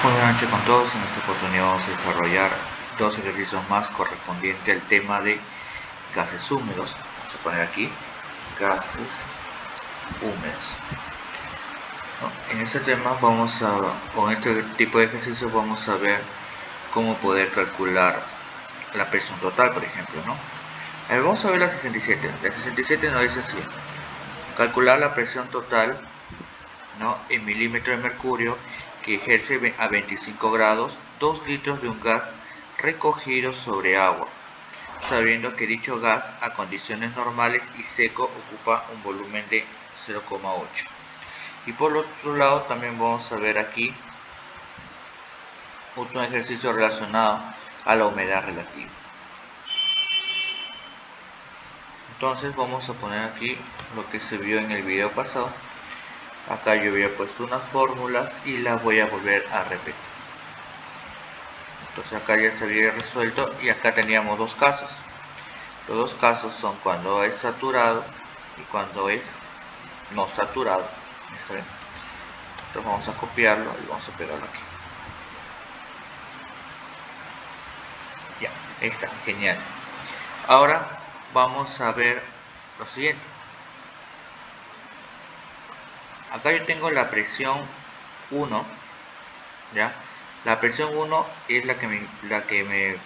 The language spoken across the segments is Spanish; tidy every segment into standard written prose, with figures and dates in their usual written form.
Muy buenas noches con todos. En esta oportunidad vamos a desarrollar dos ejercicios más correspondientes al tema de gases húmedos. Vamos a poner aquí gases húmedos. En este tema con este tipo de ejercicios vamos a ver cómo poder calcular la presión total, por ejemplo, vamos a ver la 67. La 67 nos dice así: calcular la presión total, en milímetros de mercurio que ejerce a 25 grados 2 litros de un gas recogido sobre agua, sabiendo que dicho gas a condiciones normales y seco ocupa un volumen de 0,8. Y por otro lado también vamos a ver aquí otro ejercicio relacionado a la humedad relativa. Entonces vamos a poner aquí lo que se vio en el video pasado. Acá yo había puesto unas fórmulas y las voy a volver a repetir. Entonces acá ya se había resuelto y acá teníamos dos casos. Los dos casos son cuando es saturado y cuando es no saturado. Entonces vamos a copiarlo y vamos a pegarlo aquí. Ya, ahí está, genial. Ahora vamos a ver lo siguiente. Acá yo tengo la presión 1, ¿ya? La presión 1 es la que me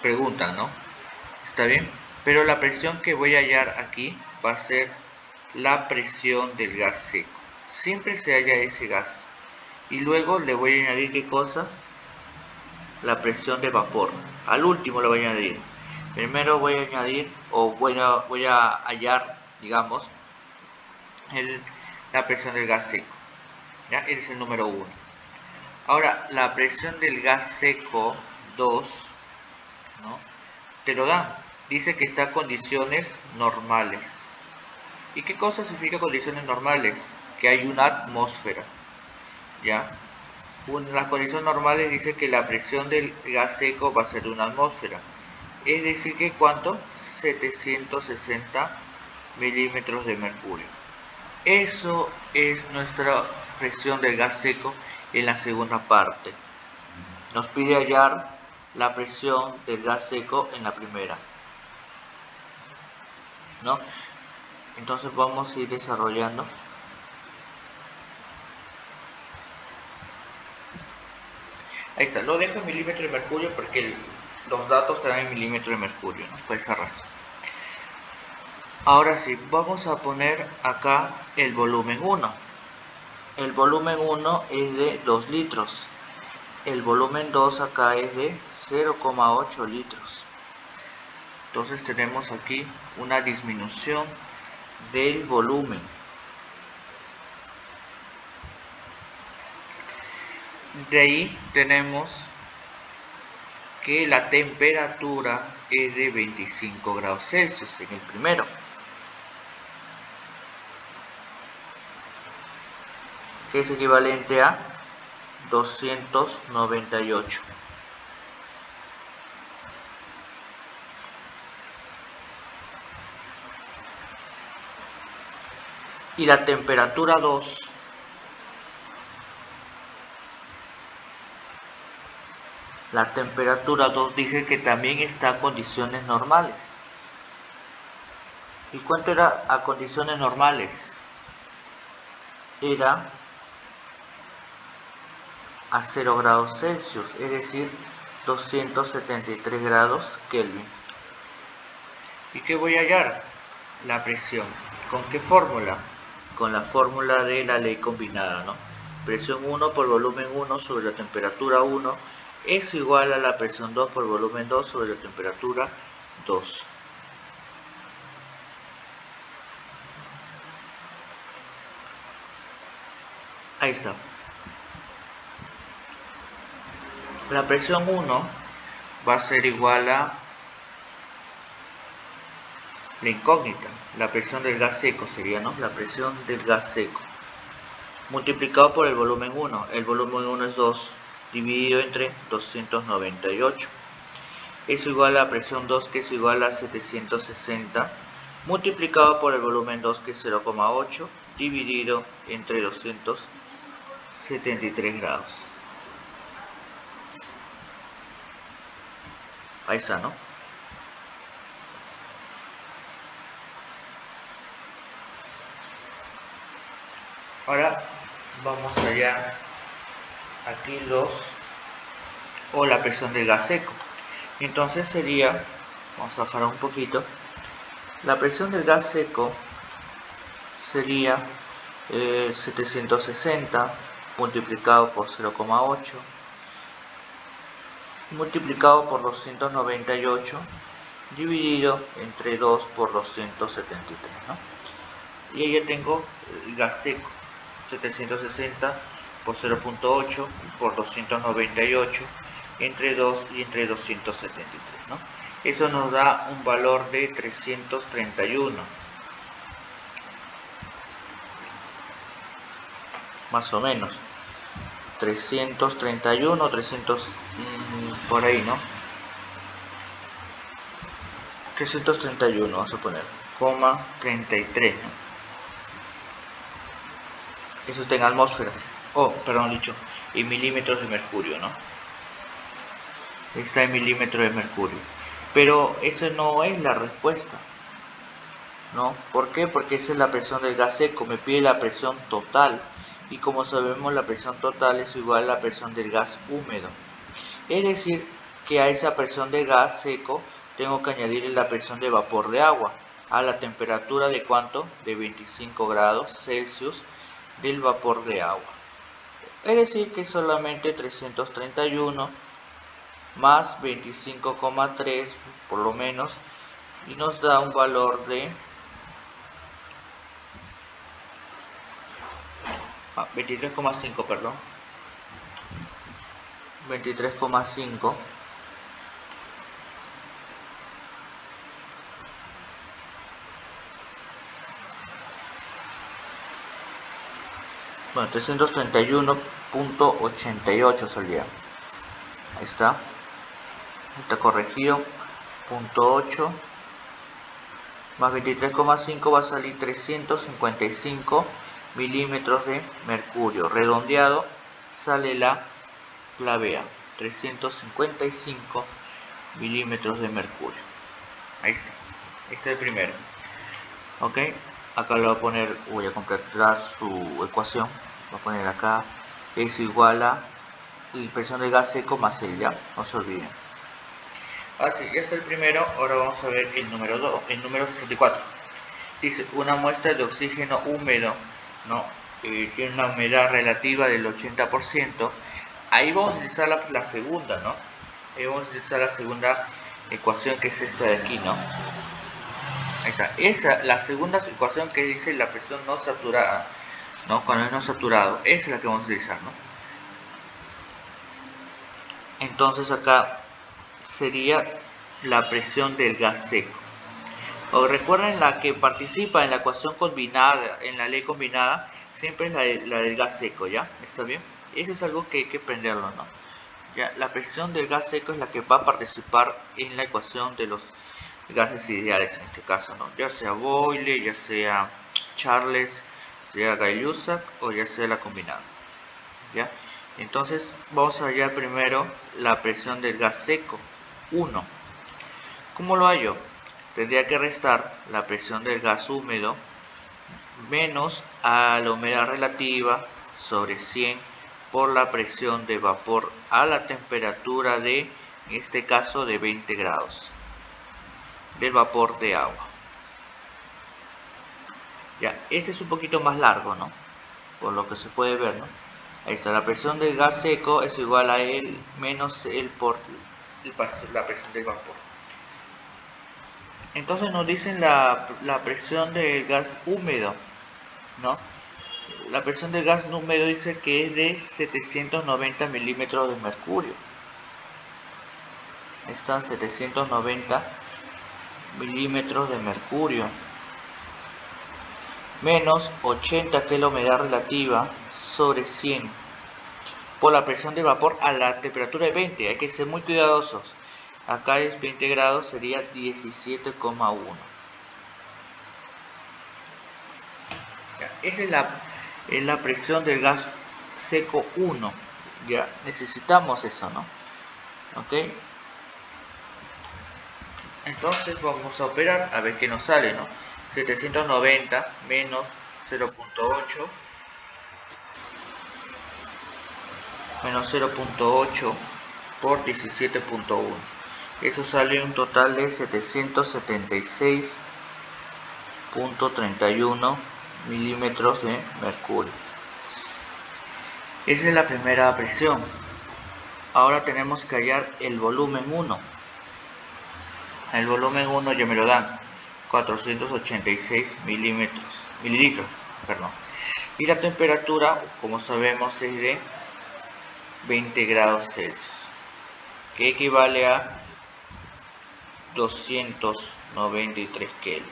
preguntan, ¿no? Está bien, pero la presión que voy a hallar aquí va a ser la presión del gas seco. Siempre se halla ese gas. Y luego le voy a añadir, ¿qué cosa? La presión de vapor. Al último lo voy a añadir. Primero voy a añadir, o voy a hallar, digamos, la presión del gas seco. ¿Ya? Ese es el número 1. Ahora, la presión del gas seco 2, ¿no? Te lo dan. Dice que está a condiciones normales. ¿Y qué cosa significa condiciones normales? Que hay una atmósfera. ¿Ya? Las condiciones normales dice que la presión del gas seco va a ser de una atmósfera. Es decir, que ¿cuánto? 760 milímetros de mercurio. Eso es nuestra presión del gas seco en la segunda parte. Nos pide hallar la presión del gas seco en la primera, ¿no? Entonces vamos a ir desarrollando. Ahí está, lo dejo en milímetros de mercurio porque los datos te dan en milímetros de mercurio, ¿no? Por esa razón. Ahora sí, vamos a poner acá el volumen 1. El volumen 1 es de 2 litros. El volumen 2 acá es de 0,8 litros. Entonces tenemos aquí una disminución del volumen. De ahí tenemos que la temperatura es de 25 grados Celsius en el primero. Que es equivalente a 298. Y la temperatura 2 dice que también está a condiciones normales. ¿Y cuánto era a condiciones normales? Era a 0 grados Celsius, es decir, 273 grados Kelvin. ¿Y qué voy a hallar? La presión. ¿Con qué fórmula? Con la fórmula de la ley combinada, ¿no? Presión 1 por volumen 1 sobre la temperatura 1 es igual a la presión 2 por volumen 2 sobre la temperatura 2. Ahí está. La presión 1 va a ser igual a la incógnita. La presión del gas seco sería, ¿no? La presión del gas seco multiplicado por el volumen 1. El volumen 1 es 2 dividido entre 298. Es igual a la presión 2, que es igual a 760, multiplicado por el volumen 2, que es 0,8, dividido entre 273 grados. Ahí está, ¿no? Ahora vamos allá, aquí la presión del gas seco. Entonces sería, vamos a bajar un poquito, la presión del gas seco sería 760 multiplicado por 0,8 multiplicado por 298 dividido entre 2 por 273, ¿no? Y ahí ya tengo el gas seco, 760 por 0,8 por 298 entre 2 y entre 273, ¿no? Eso nos da un valor de 331, más o menos 331, 300 por ahí, ¿no? 331 vamos a poner, 33, ¿no? Eso está en atmósferas, en milímetros de mercurio, ¿no? Está en milímetros de mercurio. Pero esa no es la respuesta, ¿no? ¿Por qué? Porque esa es la presión del gas seco, me pide la presión total. Y como sabemos, la presión total es igual a la presión del gas húmedo. Es decir, que a esa presión de gas seco tengo que añadirle la presión de vapor de agua a la temperatura de ¿cuánto? De 25 grados Celsius del vapor de agua. Es decir, que solamente 331 más 25,3 por lo menos, y nos da un valor de 23,5, perdón, 23,5 bueno, 331,88 salía. Ahí está corregido, 0,8 más 23,5 va a salir 355 milímetros de mercurio. Redondeado sale la clave A, 355 milímetros de mercurio. Ahí está, este es el primero. Ok, acá le voy a completar su ecuación. Voy a poner acá, es igual a la presión de gas seco más el ya, no se olviden. Así, ya está el primero. Ahora vamos a ver el número 2, el número 64. Dice, una muestra de oxígeno húmedo, ¿no? Tiene una humedad relativa del 80%. Ahí vamos a utilizar la segunda, ¿no? Ahí vamos a utilizar la segunda ecuación, que es esta de aquí, ¿no? Ahí está. Esa, la segunda ecuación que dice la presión no saturada, ¿no? Cuando es no saturado, esa es la que vamos a utilizar, ¿no? Entonces acá sería la presión del gas seco. O recuerden, la que participa en la ecuación combinada, en la ley combinada, siempre es la del gas seco, ¿ya? ¿Está bien? Eso es algo que hay que aprenderlo, ¿no? ¿Ya? La presión del gas seco es la que va a participar en la ecuación de los gases ideales en este caso, ¿no? Ya sea Boyle, ya sea Charles, sea Gay-Lussac o ya sea la combinada, ¿ya? Entonces vamos a hallar primero la presión del gas seco, 1. ¿Cómo lo hallo? Tendría que restar la presión del gas húmedo menos a la humedad relativa sobre 100 por la presión de vapor a la temperatura de, en este caso, de 20 grados del vapor de agua. Ya, este es un poquito más largo, ¿no? Por lo que se puede ver, ¿no? Ahí está, la presión del gas seco es igual a L menos L por la presión del vapor. Entonces nos dicen la presión del gas húmedo, ¿no? La presión del gas húmedo dice que es de 790 milímetros de mercurio. Están 790 milímetros de mercurio. Menos 80, que es la humedad relativa, sobre 100. Por la presión de vapor a la temperatura de 20. Hay que ser muy cuidadosos. Acá es 20 grados, sería 17,1. Esa es la presión del gas seco 1. Ya necesitamos eso, ¿no? Ok. Entonces vamos a operar a ver qué nos sale, ¿no? 790 menos 0.8 por 17.1. Eso sale un total de 776.31 milímetros de mercurio. Esa es la primera presión. Ahora tenemos que hallar el volumen 1. El volumen 1 ya me lo dan 486 mililitros. Y la temperatura, como sabemos, es de 20 grados Celsius, que equivale a 293 Kelvin.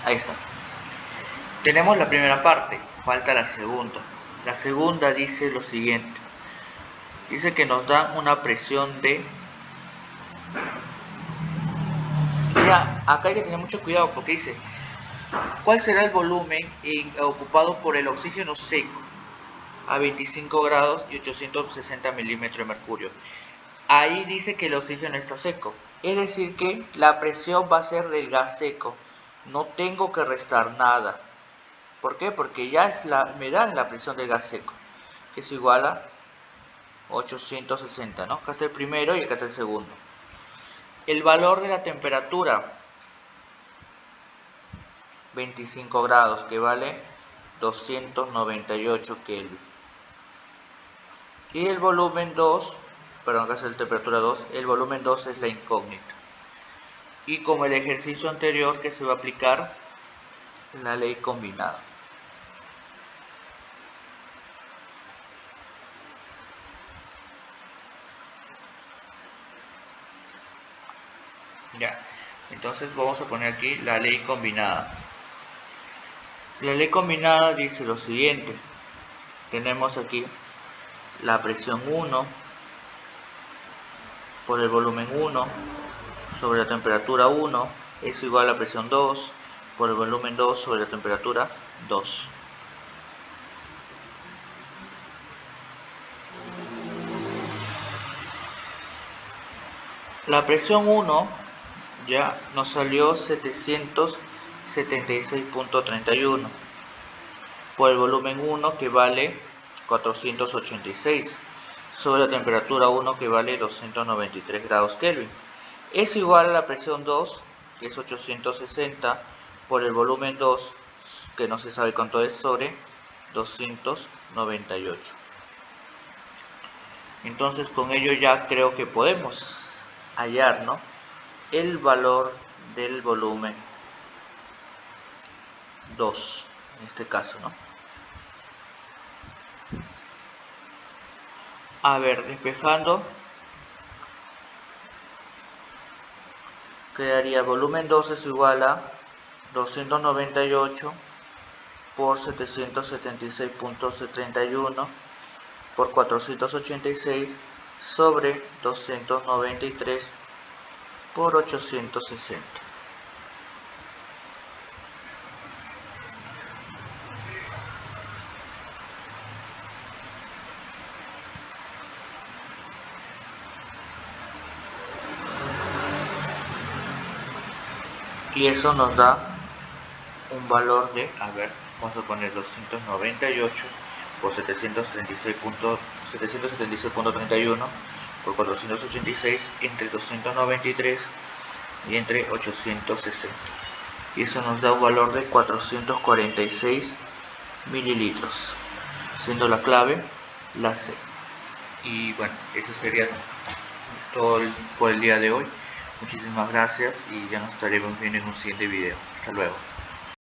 Ahí está. Tenemos la primera parte, falta la segunda. La segunda dice lo siguiente. Dice que nos dan una presión de... Mira, acá hay que tener mucho cuidado porque dice, ¿cuál será el volumen ocupado por el oxígeno seco a 25 grados y 860 milímetros de mercurio? Ahí dice que el oxígeno está seco, es decir que la presión va a ser del gas seco. No tengo que restar nada. ¿Por qué? Porque ya me dan la presión del gas seco, que es igual a 860, ¿no? Acá está el primero y acá está el segundo. El valor de la temperatura, 25 grados, que vale 298 Kelvin. Y el volumen 2, perdón, acá es la temperatura 2, el volumen 2 es la incógnita. Y como el ejercicio anterior, que se va a aplicar la ley combinada. Ya, entonces vamos a poner aquí la ley combinada. La ley combinada dice lo siguiente. Tenemos aquí la presión 1 por el volumen 1 sobre la temperatura 1 es igual a la presión 2 por el volumen 2 sobre la temperatura 2. La presión 1 ya nos salió 776.31 por el volumen 1, que vale 486, sobre la temperatura 1, que vale 293 grados Kelvin. Es igual a la presión 2, que es 860, por el volumen 2, que no se sabe cuánto es, sobre 298. Entonces con ello ya creo que podemos hallar, ¿no?, el valor del volumen 2, en este caso, ¿no? A ver, despejando, quedaría volumen 2 es igual a 298 por 776.31 por 486 sobre 293 por 860. Y eso nos da un valor de, a ver, vamos a poner 298 por 776.31 por 486 entre 293 y entre 860. Y eso nos da un valor de 446 mililitros, siendo la clave la C. Y bueno, eso sería todo por el día de hoy. Muchísimas gracias y ya nos estaremos viendo en un siguiente video. Hasta luego.